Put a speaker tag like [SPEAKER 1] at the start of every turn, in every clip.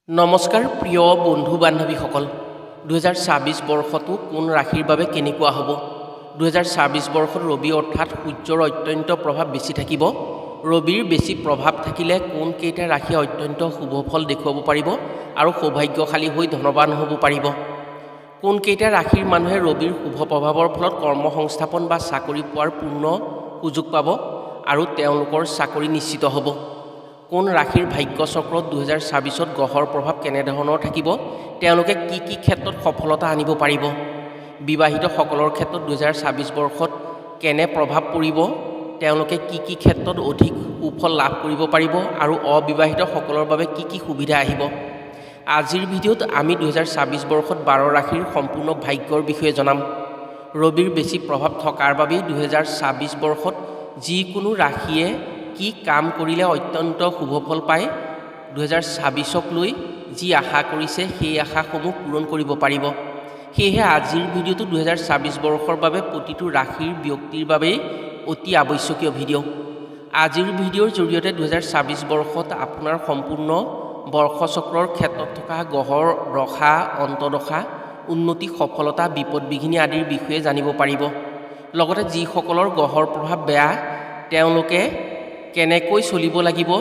[SPEAKER 1] নমস্কাৰ প্ৰিয় বন্ধু বান্ধৱীসকল 2026 বৰ্ষটো কোন ৰাশিৰ বাবে কেনেকুৱা হ'ব 2026 বৰ্ষত ৰবি অৰ্থাৎ সূৰ্যৰ অত্যন্ত প্ৰভাৱ বেছি থাকিব ৰবিৰ বেছি প্ৰভাৱ থাকিলে কোন কেইটা ৰাশি অত্যন্ত শুভ ফল দেখুৱাব পাৰিব আৰু সৌভাগ্যশালী হৈ ধনৱান হ'ব পাৰিব কোন কেইটা ৰাশিৰ মানুহে ৰবিৰ শুভ প্ৰভাৱৰ ফলত কৰ্ম সংস্থাপন বা চাকৰি পোৱাৰ পূৰ্ণ সুযোগ পাব আৰু তেওঁলোকৰ চাকৰি নিশ্চিত হ'ব কোন ৰাশিৰ ভাগ্য চক্ৰত 2026ত গ্ৰহৰ প্ৰভাৱ কেনেধৰণৰ থাকিব তেওঁলোকে কি ক্ষেত্ৰত সফলতা আনিব পাৰিব বিবাহিত সকলৰ ক্ষেত্ৰত 2026 বৰ্ষত কেনে প্ৰভাৱ পৰিব তেওঁলোকে কি ক্ষেত্ৰত অধিক সুফল লাভ কৰিব পাৰিব আৰু অবিবাহিত সকলৰ বাবে কি সুবিধা আহিব আজিৰ ভিডিঅ'ত আমি 2026 বৰ্ষত 12 ৰাশিৰ সম্পূৰ্ণ ভাগ্যৰ বিষয়ে জনাম ৰবিৰ বেছি প্ৰভাৱ থকাৰ বাবে 2026 বৰ্ষত যিকোনো ৰাশিয়ে কি কাম কৰিলে অত্যন্ত শুভ ফল পায় 2026ক লৈ যি আশা কৰিছে সেই আশাসমূহ পূৰণ কৰিব পাৰিব সেয়েহে আজিৰ ভিডিঅ'টো 2026 বৰ্ষৰ বাবে প্ৰতিটো ৰাশিৰ ব্যক্তিৰ বাবে অতি আৱশ্যকীয় ভিডিঅ' আজিৰ ভিডিঅ'ৰ জৰিয়তে 2026 বৰ্ষত আপোনাৰ সম্পূৰ্ণ বৰ্ষচক্ৰৰ ক্ষেত্ৰত থকা গ্ৰহৰ দশা অন্তদশা উন্নতি সফলতা বিপদ বিঘিনি আদিৰ বিষয়ে জানিব পাৰিব লগতে যিসকলৰ গ্ৰহৰ প্ৰভাৱ বেয়া তেওঁলোকে কেনেকৈ চলিব লাগিব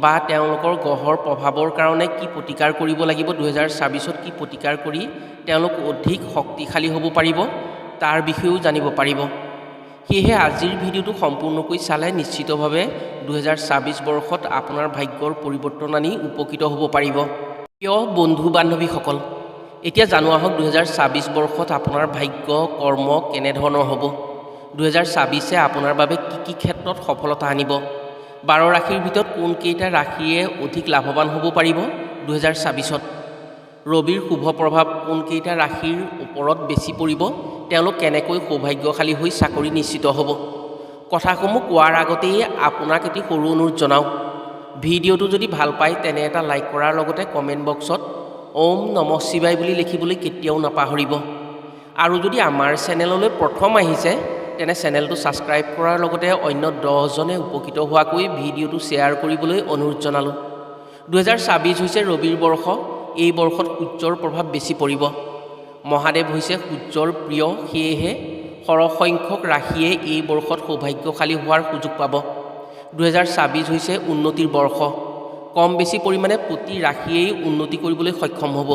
[SPEAKER 1] বা তেওঁলোকৰ গ্ৰহৰ প্ৰভাৱৰ কাৰণে কি প্ৰতিকাৰ কৰিব লাগিব 2026ত কি প্ৰতিকাৰ কৰি তেওঁলোক অধিক শক্তিশালী হ'ব পাৰিব তাৰ বিষয়েও জানিব পাৰিব সেয়েহে আজিৰ ভিডিঅ'টো সম্পূৰ্ণকৈ চালে নিশ্চিতভাৱে 2026 বৰ্ষত আপোনাৰ ভাগ্যৰ পৰিৱৰ্তন আনি উপকৃত হ'ব পাৰিব প্ৰিয় বন্ধু বান্ধৱীসকল এতিয়া জানোৱা হওক 2026 বৰ্ষত আপোনাৰ ভাগ্য কৰ্ম কেনেধৰণৰ হ'ব 2026এ আপোনাৰ বাবে কি ক্ষেত্ৰত সফলতা আনিব 12 ৰাশিৰ ভিতৰত কোন কেইটা ৰাশিয়ে অধিক লাভৱান হ'ব পাৰিব 2026ত ৰবিৰ শুভ প্ৰভাৱ কোন কেইটা ৰাশিৰ ওপৰত বেছি পৰিব তেওঁলোক কেনেকৈ সৌভাগ্যশালী হৈ চাকৰি নিশ্চিত হ'ব কথাসমূহ কোৱাৰ আগতেই আপোনাক এটি সৰু অনুৰোধ জনাওঁ ভিডিঅ'টো যদি ভাল পায় তেনে এটা লাইক কৰাৰ লগতে কমেণ্ট বক্সত ওম নমঃ শিৱায় বুলি লিখিবলৈ কেতিয়াও নাপাহৰিব আৰু যদি আমাৰ চেনেললৈ প্ৰথম আহিছে তেনে চেনেলটো ছাবস্ক্ৰাইব কৰাৰ লগতে অন্য 10 জনে উপকৃত হোৱাকৈ ভিডিঅ'টো শ্বেয়াৰ কৰিবলৈ অনুৰোধ জনালোঁ 2026 হৈছে ৰবিৰ বৰ্ষ এই বৰ্ষত সূৰ্যৰ প্ৰভাৱ বেছি পৰিব মহাদেৱ হৈছে সূৰ্যৰ প্ৰিয় সেয়েহে সৰহসংখ্যক ৰাশিয়ে এই বৰ্ষত সৌভাগ্যশালী হোৱাৰ সুযোগ পাব 2026 হৈছে উন্নতিৰ বৰ্ষ কম বেছি পৰিমাণে প্ৰতি ৰাশিয়েই উন্নতি কৰিবলৈ সক্ষম হ'ব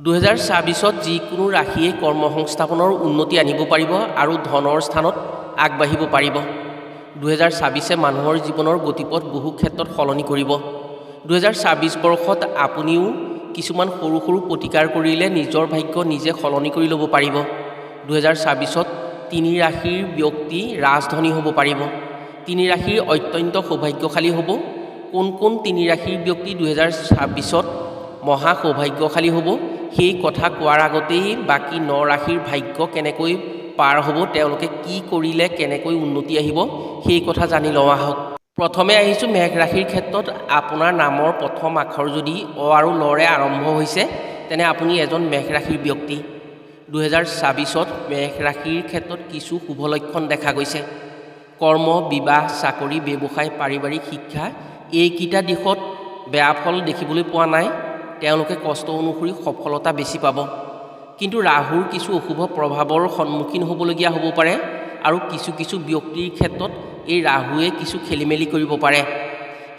[SPEAKER 1] 2026ত যিকোনো ৰাশিয়ে কৰ্ম সংস্থাপনৰ উন্নতি আনিব পাৰিব আৰু ধনৰ স্থানত আগবাঢ়িব পাৰিব 2026এ মানুহৰ জীৱনৰ গতিপথ বহু ক্ষেত্ৰত সলনি কৰিব 2026 বৰ্ষত আপুনিও কিছুমান সৰু প্ৰতিকাৰ কৰিলে নিজৰ ভাগ্য নিজে সলনি কৰি ল'ব পাৰিব 2026ত 3 ৰাশিৰ ব্যক্তি ৰাজধনী হ'ব পাৰিব 3 ৰাশিৰ অত্যন্ত সৌভাগ্যশালী হ'ব কোন 3 ৰাশিৰ ব্যক্তি 2026ত মহা সৌভাগ্যশালী হ'ব সেই কথা কোৱাৰ আগতেই বাকী 9 ৰাশিৰ ভাগ্য কেনেকৈ পাৰ হ'ব তেওঁলোকে কি কৰিলে কেনেকৈ উন্নতি আহিব সেই কথা জানি লোৱা হওক প্ৰথমে আহিছোঁ মেঘ ৰাশিৰ ক্ষেত্ৰত আপোনাৰ নামৰ প্ৰথম আখৰ যদি অ আৰু লৰে আৰম্ভ হৈছে তেনে আপুনি এজন মেঘ ৰাশিৰ ব্যক্তি 2026ত মেঘ ৰাশিৰ ক্ষেত্ৰত কিছু শুভ লক্ষণ দেখা গৈছে কৰ্ম বিবাহ চাকৰি ব্যৱসায় পাৰিবাৰিক শিক্ষা এইকেইটা দিশত বেয়া ফল দেখিবলৈ পোৱা নাই তেওঁলোকে কষ্ট অনুসৰি সফলতা বেছি পাব কিন্তু ৰাহুৰ কিছু অশুভ প্ৰভাৱৰ সন্মুখীন হ'বলগীয়া হ'ব পাৰে আৰু কিছু ব্যক্তিৰ ক্ষেত্ৰত এই ৰাহুৱে কিছু খেলিমেলি কৰিব পাৰে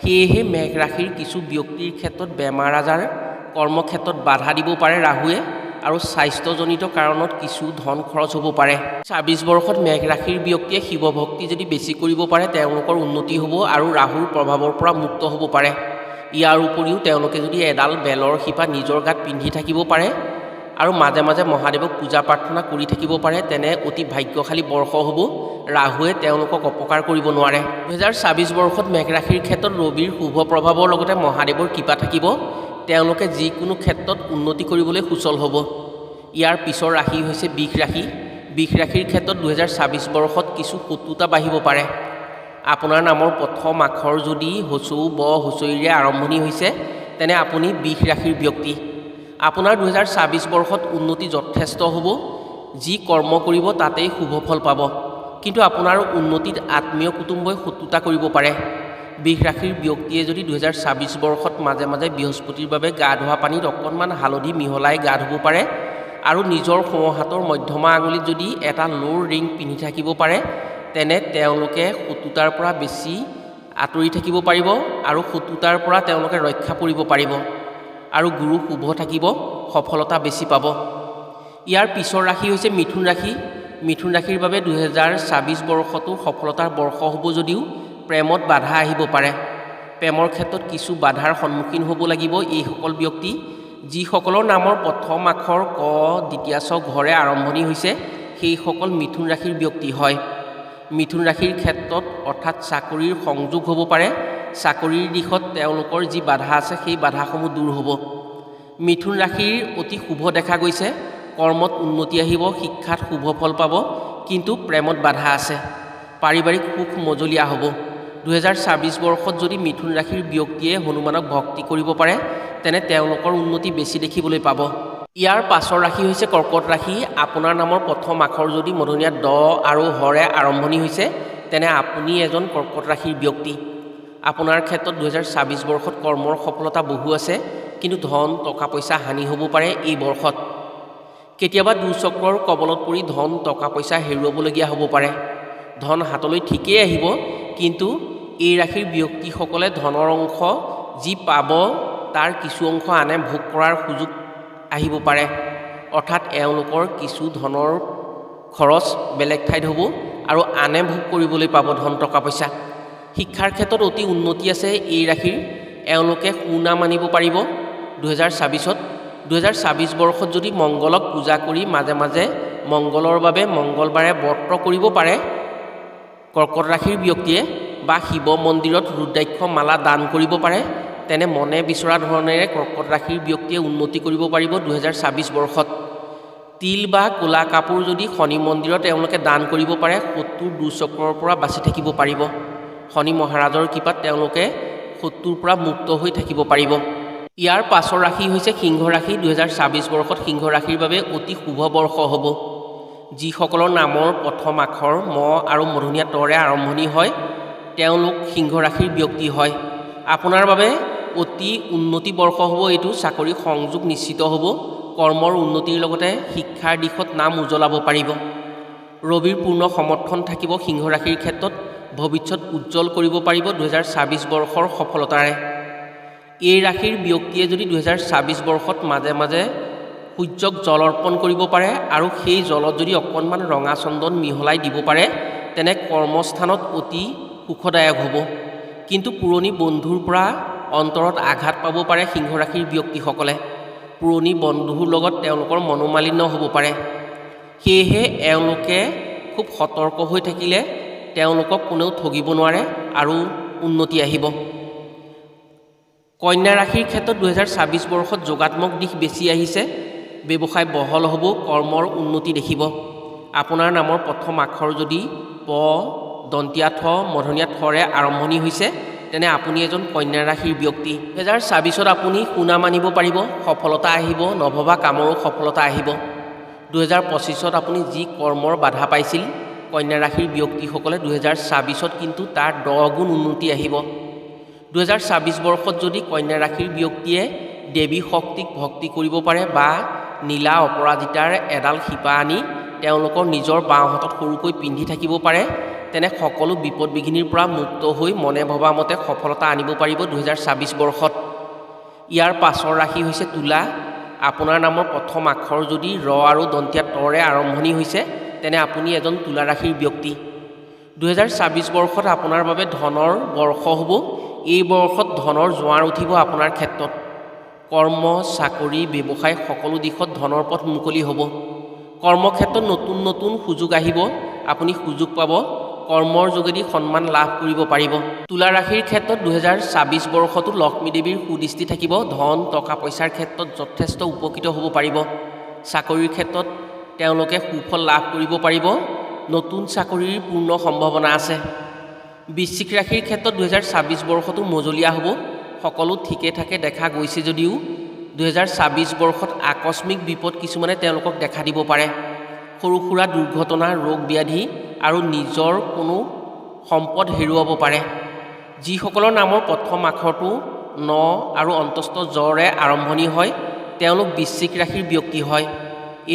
[SPEAKER 1] সেয়েহে মেঘ ৰাশিৰ কিছু ব্যক্তিৰ ক্ষেত্ৰত বেমাৰ আজাৰ কৰ্মক্ষেত্ৰত বাধা দিব পাৰে ৰাহুৱে আৰু স্বাস্থ্যজনিত কাৰণত কিছু ধন খৰচ হ'ব পাৰে 26 বৰ্ষত মেঘ ৰাশিৰ ব্যক্তিয়ে শিৱ ভক্তি যদি বেছি কৰিব পাৰে তেওঁলোকৰ উন্নতি হ'ব আৰু ৰাহুৰ প্ৰভাৱৰ পৰা মুক্ত হ'ব পাৰে ইয়াৰ উপৰিও তেওঁলোকে যদি এডাল বেলৰ শিপা নিজৰ গাত পিন্ধি থাকিব পাৰে আৰু মাজে মাজে মহাদেৱক পূজা প্ৰাৰ্থনা কৰি থাকিব পাৰে তেনে অতি ভাগ্যশালী বৰ্ষ হ'ব ৰাহুৱে তেওঁলোকক অপকাৰ কৰিব নোৱাৰে 2026 বৰ্ষত মেঘ ৰাশিৰ ক্ষেত্ৰত ৰবিৰ শুভ প্ৰভাৱৰ লগতে মহাদেৱৰ কৃপা থাকিব তেওঁলোকে যিকোনো ক্ষেত্ৰত উন্নতি কৰিবলৈ সুচল হ'ব ইয়াৰ পিছৰ ৰাশি হৈছে বৃষ ৰাশিৰ ক্ষেত্ৰত 2026 বৰ্ষত কিছু শত্ৰুতা বাঢ়িব পাৰে আপোনাৰ নামৰ প্ৰথম আখৰ যদি হচৌ ব হচৈৰে আৰম্ভণি হৈছে তেনে আপুনি বৃষ ৰাশিৰ ব্যক্তি আপোনাৰ 2026 বৰ্ষত উন্নতি যথেষ্ট হ'ব যি কৰ্ম কৰিব তাতেই শুভ ফল পাব কিন্তু আপোনাৰ উন্নতিত আত্মীয় কুটুম্বই শত্ৰুতা কৰিব পাৰে বৃষ ৰাশিৰ ব্যক্তিয়ে যদি 2024 বৰ্ষত মাজে মাজে বৃহস্পতিৰ বাবে গা ধোৱা পানীত অকণমান হালধি মিহলাই গা ধুব পাৰে আৰু নিজৰ সোঁ হাতৰ মধ্যমা আঙুলিত যদি এটা লোৰ ৰিং পিন্ধি থাকিব পাৰে, তেনে তেওঁলোকে শত্ৰুতাৰ পৰা বেছি আঁতৰি থাকিব পাৰিব আৰু শত্ৰুতাৰ পৰা তেওঁলোকে ৰক্ষা পৰিব পাৰিব আৰু গুৰু শুভ থাকিব, সফলতা বেছি পাব। ইয়াৰ পিছৰ ৰাশি হৈছে মিথুন ৰাশি। মিথুন ৰাশিৰ বাবে 2024 বৰ্ষটো সফলতাৰ বৰ্ষ হ'ব যদিও প্ৰেমত বাধা আহিব পাৰে। প্ৰেমৰ ক্ষেত্ৰত কিছু বাধাৰ সন্মুখীন হ'ব লাগিব এইসকল ব্যক্তি, যিসকলৰ নামৰ প্ৰথম আখৰ ক, দ্বিতীয় ছ ঘৰে আৰম্ভণি হৈছে, সেইসকল মিথুন ৰাশিৰ ব্যক্তি হয়। মিথুন ৰাশিৰ ক্ষেত্ৰত অৰ্থাৎ চাকৰিৰ সংযোগ হ'ব পাৰে। চাকৰিৰ দিশত তেওঁলোকৰ যি বাধা আছে সেই বাধাসমূহ দূৰ হ'ব। মিথুন ৰাশিৰ অতি শুভ দেখা গৈছে, কৰ্মত উন্নতি আহিব, শিক্ষাত শুভ ফল পাব, কিন্তু প্ৰেমত বাধা আছে। পাৰিবাৰিক সুখ মজলীয়া হ'ব। 2024 বৰ্ষত যদি মিথুন ৰাশিৰ ব্যক্তিয়ে হনুমানক ভক্তি কৰিব পাৰে, তেনে তেওঁলোকৰ উন্নতি বেছি দেখিবলৈ পাব। ইয়াৰ পাছৰ ৰাশি হৈছে কৰ্কট ৰাশি। আপোনাৰ নামৰ প্ৰথম আখৰ যদি মধ্যমীয়া ড আৰু হৰে আৰম্ভণি হৈছে, তেনে আপুনি এজন কৰ্কট ৰাশিৰ ব্যক্তি। আপোনাৰ ক্ষেত্ৰত 2024 বৰ্ষত কৰ্মৰ সফলতা বহু আছে, কিন্তু ধন টকা পইচা হানি হ'ব পাৰে এই বৰ্ষত। কেতিয়াবা দুচক্ৰৰ কবলত পৰি ধন টকা পইচা হেৰুৱাবলগীয়া হ'ব পাৰে। ধন হাতলৈ ঠিকেই আহিব, কিন্তু এই ৰাশিৰ ব্যক্তিসকলে ধনৰ অংশ যি পাব তাৰ কিছু অংশ আনে ভোগ কৰাৰ সুযোগ আহিব পাৰে। অৰ্থাৎ এওঁলোকৰ কিছু ধনৰ খৰচ বেলেগ ঠাইত হ'ব আৰু আনে ভোগ কৰিবলৈ পাব ধন টকা পইচা। শিক্ষাৰ ক্ষেত্ৰত অতি উন্নতি আছে এই ৰাশিৰ। এওঁলোকে সুনাম আনিব পাৰিব 2024-ত। 2024 বৰ্ষত যদি মংগলক পূজা কৰি মাজে মাজে মংগলৰ বাবে মংগলবাৰে ব্ৰত কৰিব পাৰে কৰ্কট ৰাশিৰ ব্যক্তিয়ে, বা শিৱ মন্দিৰত ৰুদ্ৰাক্ষ মালা দান কৰিব পাৰে, তেনে মনে বিচৰা ধৰণেৰে কৰ্কট ৰাশিৰ ব্যক্তিয়ে উন্নতি কৰিব পাৰিব 2024 বৰ্ষত। তিল বা ক'লা কাপোৰ যদি শনি মন্দিৰত তেওঁলোকে দান কৰিব পাৰে, শত্ৰুৰ দুচক্ৰৰ পৰা বাচি থাকিব পাৰিব। শনি মহাৰাজৰ কৃপাত তেওঁলোকে শত্ৰুৰ পৰা মুক্ত হৈ থাকিব পাৰিব। ইয়াৰ পাছৰ ৰাশি হৈছে সিংহ ৰাশি। 2024 বৰ্ষত সিংহ ৰাশিৰ বাবে অতি শুভ বৰ্ষ হ'ব। যিসকলৰ নামৰ প্ৰথম আখৰ ম আৰু মধ্যমীয়া তৰে আৰম্ভণি হয়, তেওঁলোক সিংহ ৰাশিৰ ব্যক্তি হয়। আপোনাৰ বাবে অতি উন্নতি বৰ্ষ হ'ব এইটো। চাকৰি সংযোগ নিশ্চিত হ'ব। কৰ্মৰ উন্নতিৰ লগতে শিক্ষাৰ দিশত নাম উজ্বলাব পাৰিব। ৰবিৰ পূৰ্ণ সমৰ্থন থাকিব সিংহ ৰাশিৰ ক্ষেত্ৰত। ভৱিষ্যত উজ্জ্বল কৰিব পাৰিব 2024 বৰ্ষৰ সফলতাৰে। এই ৰাশিৰ ব্যক্তিয়ে যদি 2024 বৰ্ষত মাজে মাজে সূৰ্যক জল অৰ্পণ কৰিব পাৰে আৰু সেই জলত যদি অকণমান ৰঙা চন্দন মিহলাই দিব পাৰে, তেনে কৰ্মস্থানত অতি সুখদায়ক হ'ব। কিন্তু পুৰণি বন্ধুৰ পৰা অন্তৰত আঘাত পাব পাৰে সিংহ ৰাশিৰ ব্যক্তিসকলে। পুৰণি বন্ধুৰ লগত তেওঁলোকৰ মনোমালিন্য হ'ব পাৰে। সেয়েহে এওঁলোকে খুব সতৰ্ক হৈ থাকিলে তেওঁলোকক কোনেও ঠগিব নোৱাৰে আৰু উন্নতি আহিব। কন্যা ৰাশিৰ ক্ষেত্ৰত 2024 বৰ্ষত যোগাত্মক দিশ বেছি আহিছে। ব্যৱসায় বহল হ'ব, কৰ্মৰ উন্নতি দেখিব। আপোনাৰ নামৰ প্ৰথম আখৰ যদি প, দন্তীয়া থ, মধ্যমীয়া থৰে আৰম্ভণি হৈছে, তেনে আপুনি এজন কন্যা ৰাশিৰ ব্যক্তি। 2024-ত আপুনি সুনাম আনিব পাৰিব, সফলতা আহিব, নভবা কামৰো সফলতা আহিব। 2025-ত আপুনি যি কৰ্মৰ বাধা পাইছিল, কন্যা ৰাশিৰ ব্যক্তিসকলে 2024-ত কিন্তু তাৰ 10 গুণ উন্নতি আহিব। 2024 বৰ্ষত যদি কন্যা ৰাশিৰ ব্যক্তিয়ে দেৱী শক্তিক ভক্তি কৰিব পাৰে বা নীলা অপৰাজিতাৰ এডাল শিপা আনি তেওঁলোকৰ নিজৰ বাওঁ হাতত সৰুকৈ পিন্ধি থাকিব পাৰে, তেনে সকলো বিপদ বিঘিনিৰ পৰা মুক্ত হৈ মনে ভবা মতে সফলতা আনিব পাৰিব 2024 বৰ্ষত। ইয়াৰ পাছৰ ৰাশি হৈছে তুলা। আপোনাৰ নামৰ প্ৰথম আখৰ যদি ৰ আৰু দন্তীয়া তৰে আৰম্ভণি হৈছে, তেনে আপুনি এজন তুলা ৰাশিৰ ব্যক্তি। 2024 বৰ্ষত আপোনাৰ বাবে ধনৰ বৰ্ষ হ'ব। এই বৰ্ষত ধনৰ জোৱাৰ উঠিব আপোনাৰ ক্ষেত্ৰত। কৰ্ম, চাকৰি, ব্যৱসায় সকলো দিশত ধনৰ পথ মুকলি হ'ব। কৰ্মক্ষেত্ৰত নতুন নতুন সুযোগ আহিব, আপুনি সুযোগ পাব। কৰ্মৰ যোগেদি সন্মান লাভ কৰিব পাৰিব। তুলা ৰাশিৰ ক্ষেত্ৰত 2024 বৰ্ষতো লক্ষ্মী দেৱীৰ সুদৃষ্টি থাকিব। ধন টকা পইচাৰ ক্ষেত্ৰত যথেষ্ট উপকৃত হ'ব পাৰিব। চাকৰিৰ ক্ষেত্ৰত তেওঁলোকে সুফল লাভ কৰিব পাৰিব। নতুন চাকৰিৰ পূৰ্ণ সম্ভাৱনা আছে। বৃশ্চিক ৰাশিৰ ক্ষেত্ৰত 2024 বৰ্ষটো মজলীয়া হ'ব। সকলো ঠিকে থাকে দেখা গৈছে যদিও 2024 বৰ্ষত আকস্মিক বিপদ কিছুমানে তেওঁলোকক দেখা দিব পাৰে। সৰু সুৰা দুৰ্ঘটনা, ৰোগ ব্যাধি আৰু নিজৰ কোনো সম্পদ হেৰুৱাব পাৰে। যিসকলৰ নামৰ প্ৰথম আখৰটো ন আৰু অন্তস্থ জৰে আৰম্ভণি হয় তেওঁলোক বৃশ্চিক ৰাশিৰ ব্যক্তি হয়।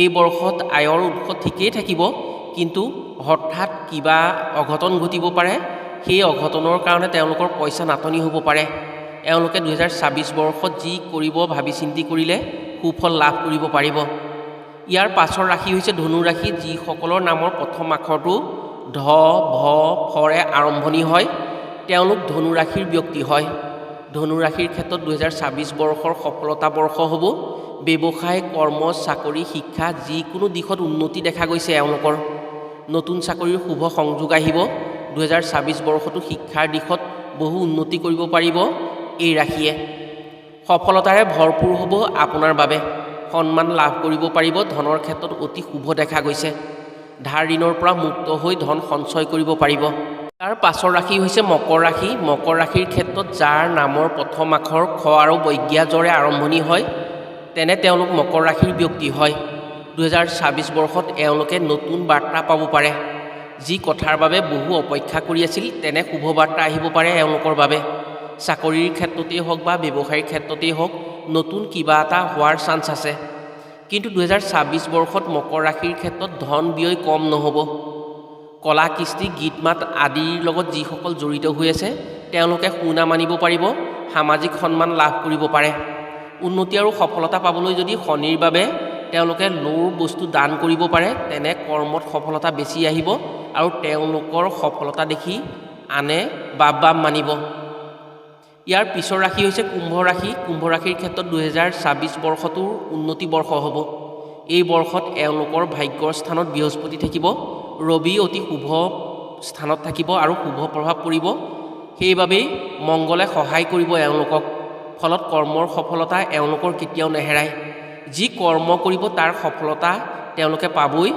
[SPEAKER 1] এই বৰ্ষত আয়ৰ উৎস ঠিকেই থাকিব, কিন্তু হঠাৎ কিবা অঘটন ঘটিব পাৰে। সেই অঘটনৰ কাৰণে তেওঁলোকৰ পইচা নাটনি হ'ব পাৰে। এওঁলোকে 2026 বৰ্ষত যি কৰিব ভাবি চিন্তি কৰিলে সুফল লাভ কৰিব পাৰিব। ইয়াৰ পাছৰ ৰাশি হৈছে ধনু ৰাশি। যিসকলৰ নামৰ প্ৰথম আখৰটো ধ ভ ফৰে আৰম্ভণি হয় তেওঁলোক ধনু ৰাশিৰ ব্যক্তি হয়। ধনু ৰাশিৰ ক্ষেত্ৰত 2026 বৰ্ষৰ সফলতা বৰ্ষ হ'ব। ব্যৱসায়, কৰ্ম, চাকৰি, শিক্ষা যিকোনো দিশত উন্নতি দেখা গৈছে এওঁলোকৰ। নতুন চাকৰিৰ শুভ সংযোগ আহিব। 2026 বৰ্ষতো শিক্ষাৰ দিশত বহু উন্নতি কৰিব পাৰিব এই ৰাশিয়ে। সফলতাৰে ভৰপূৰ হ'ব আপোনাৰ বাবে। সন্মান লাভ কৰিব পাৰিব। ধনৰ ক্ষেত্ৰত অতি শুভ দেখা গৈছে। ধাৰ ঋণৰ পৰা মুক্ত হৈ ধন সঞ্চয় কৰিব পাৰিব। তাৰ পাছৰ ৰাশি হৈছে মকৰ ৰাশি। মকৰ ৰাশিৰ ক্ষেত্ৰত যাৰ নামৰ প্ৰথম আখৰ খ আৰু বৈজ্ঞা জৰে আৰম্ভণি হয় তেনে তেওঁলোক মকৰ ৰাশিৰ ব্যক্তি হয়। 2026 বৰ্ষত এওঁলোকে নতুন বাৰ্তা পাব পাৰে। যি কথাৰ বাবে বহু অপেক্ষা কৰি আছিল তেনে শুভ বাৰ্তা আহিব পাৰে এওঁলোকৰ বাবে। চাকৰিৰ ক্ষেত্ৰতেই হওক বা ব্যৱসায়ৰ ক্ষেত্ৰতেই হওক নতুন কিবা এটা হোৱাৰ চান্স আছে। কিন্তু 2026 বৰ্ষত মকৰ ৰাশিৰ ক্ষেত্ৰত ধন ব্যয় কম নহ'ব। কলা, কৃষ্টি, গীত মাত আদিৰ লগত যিসকল জড়িত হৈ আছে তেওঁলোকে সুনাম আনিব পাৰিব। সামাজিক সন্মান লাভ কৰিব পাৰে। উন্নতি আৰু সফলতা পাবলৈ যদি শনিৰ বাবে তেওঁলোকে লৌৰ বস্তু দান কৰিব পাৰে তেনে কৰ্মত সফলতা বেছি আহিব আৰু তেওঁলোকৰ সফলতা দেখি আনে বাপ মানিব। ইয়াৰ পিছৰ ৰাশি হৈছে কুম্ভ ৰাশি। কুম্ভ ৰাশিৰ ক্ষেত্ৰত 2026 বৰ্ষটোৰ উন্নতি বৰ্ষ হ'ব। এই বৰ্ষত এওঁলোকৰ ভাগ্যৰ স্থানত বৃহস্পতি থাকিব। ৰবি অতি শুভ স্থানত থাকিব আৰু শুভ প্ৰভাৱ পৰিব। সেইবাবেই মংগলে সহায় কৰিব এওঁলোকক। ফলত কৰ্মৰ সফলতা এওঁলোকৰ কেতিয়াও নেহেৰায়। যি কৰ্ম কৰিব তাৰ সফলতা তেওঁলোকে পাবই।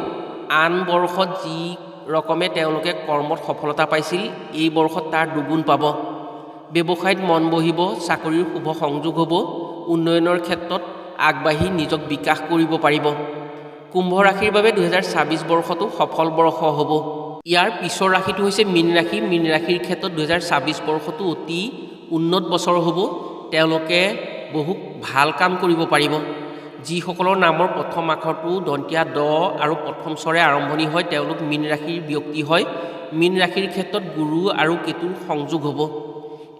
[SPEAKER 1] আন বৰ্ষত যি ৰকমে তেওঁলোকে কৰ্মত সফলতা পাইছিল এই বৰ্ষত তাৰ দুগুণ পাব। ব্যৱসায়ত মন বহিব। চাকৰিৰ শুভ সংযোগ হ'ব। উন্নয়নৰ ক্ষেত্ৰত আগবাঢ়ি নিজক বিকাশ কৰিব পাৰিব। কুম্ভ ৰাশিৰ বাবে 2026 বৰ্ষটো সফল বৰ্ষ হ'ব। ইয়াৰ পিছৰ ৰাশিটো হৈছে মীন ৰাশি। মীন ৰাশিৰ ক্ষেত্ৰত 2026 বৰ্ষটো অতি উন্নত বছৰ হ'ব। তেওঁলোকে বহু ভাল কাম কৰিব পাৰিব। যিসকলৰ নামৰ প্ৰথম আখৰটো দন্তীয়া দ আৰু প্ৰথম স্বৰে আৰম্ভণি হয় তেওঁলোক মীন ৰাশিৰ ব্যক্তি হয়। মীন ৰাশিৰ ক্ষেত্ৰত গুৰু আৰু কেতুৰ সংযোগ হ'ব।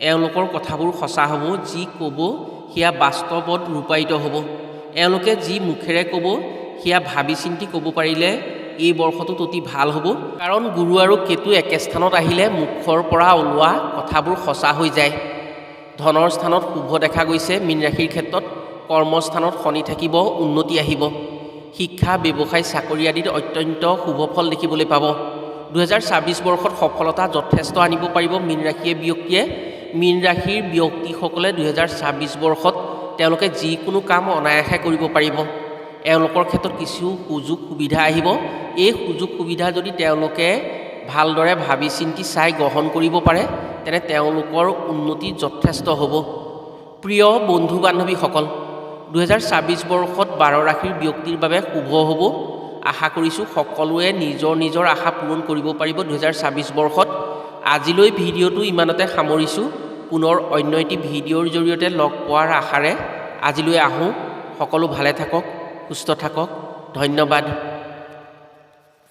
[SPEAKER 1] এওঁলোকৰ কথাবোৰ সঁচা হ'ব। যি ক'ব সেয়া বাস্তৱত ৰূপায়িত হ'ব। এওঁলোকে যি মুখেৰে ক'ব সেয়া ভাবি চিন্তি ক'ব পাৰিলে এই বৰ্ষটোত অতি ভাল হ'ব। কাৰণ গুৰু আৰু কেতু একে স্থানত আহিলে মুখৰ পৰা ওলোৱা কথাবোৰ সঁচা হৈ যায়। ধনৰ স্থানত শুভ দেখা গৈছে মীন ৰাশিৰ ক্ষেত্ৰত। কৰ্মস্থানত শনি থাকিব, উন্নতি আহিব। শিক্ষা, ব্যৱসায়, চাকৰি আদিত অত্যন্ত শুভ ফল দেখিবলৈ পাব। 2026 বৰ্ষত সফলতা যথেষ্ট আনিব পাৰিব মীন ৰাশিৰ ব্যক্তিয়ে। মীন ৰাশিৰ ব্যক্তিসকলে 2026 বৰ্ষত তেওঁলোকে যিকোনো কাম অনায়াসে কৰিব পাৰিব। এওঁলোকৰ ক্ষেত্ৰত কিছু সুযোগ সুবিধা আহিব। এই সুযোগ সুবিধা যদি তেওঁলোকে ভালদৰে ভাবি চিন্তি চাই গ্ৰহণ কৰিব পাৰে তেনে তেওঁলোকৰ উন্নতি যথেষ্ট হ'ব। প্ৰিয় বন্ধু বান্ধৱীসকল, 2026 বৰ্ষত 12 ৰাশিৰ ব্যক্তিৰ বাবে শুভ হ'ব। আশা কৰিছোঁ সকলোৱে নিজৰ আশা পূৰণ কৰিব পাৰিব 2026 বৰ্ষত। আজিলৈ ভিডিঅ'টো ইমানতে সামৰিছোঁ। পুনৰ অন্য এটি ভিডিঅ'ৰ জৰিয়তে লগ পোৱাৰ আশাৰে আজিলৈ আহোঁ। সকলো ভালে থাকক, সুস্থ থাকক। ধন্যবাদ।